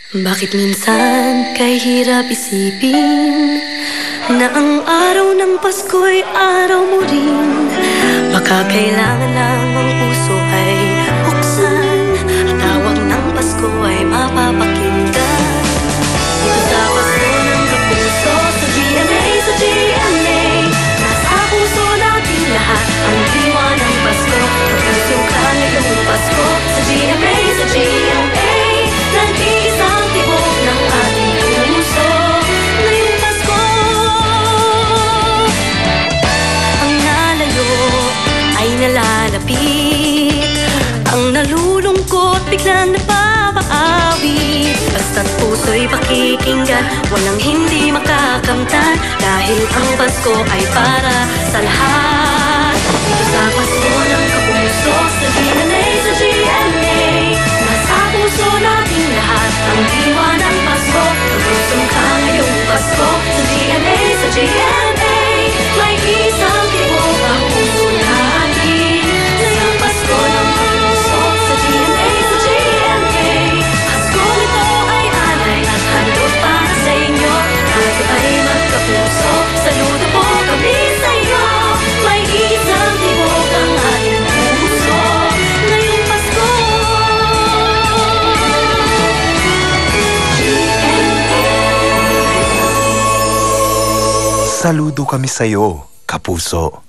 Bakit minsan kay hirap isipin na ang araw ng Pasko'y araw mo rin? Baka kailangan lang ang puso ay buksan, at tawag ng Pasko ay mapapakinggan. Dito sa Pasko ng Kapuso, sa GMA, sa GMA, nasa puso natin lahat ang diwa ng Pasko. Kapuso ka ngayong Pasko, sa GMA, sa GMA, nag-iisang tibok ng ating puso ngayong Pasko. Ang nalayo ay nalalapit, ang nalulungkot biglang napapaawit. Basta't puso'y pakikinggan, walang hindi makakamtan, dahil ang Pasko ay para sa lahat. Dito sa Pasko ng Kapuso, sa GMA, sa GMA, nasa puso nating lahat ang diwa ng Pasko. Kapuso ka ngayong Pasko, sa GMA, sa GMA, may isang tibok ang puso natin. Ngayong Pasko ng Kapuso, sa GMA, sa GMA, Pasko nito ay alay at handog para sa inyo. Tayo ay magkapuso, saludo po kami sa iyo. May isang tibok ang ating puso ngayong Pasko. Saludo kami sa'yo, Kapuso.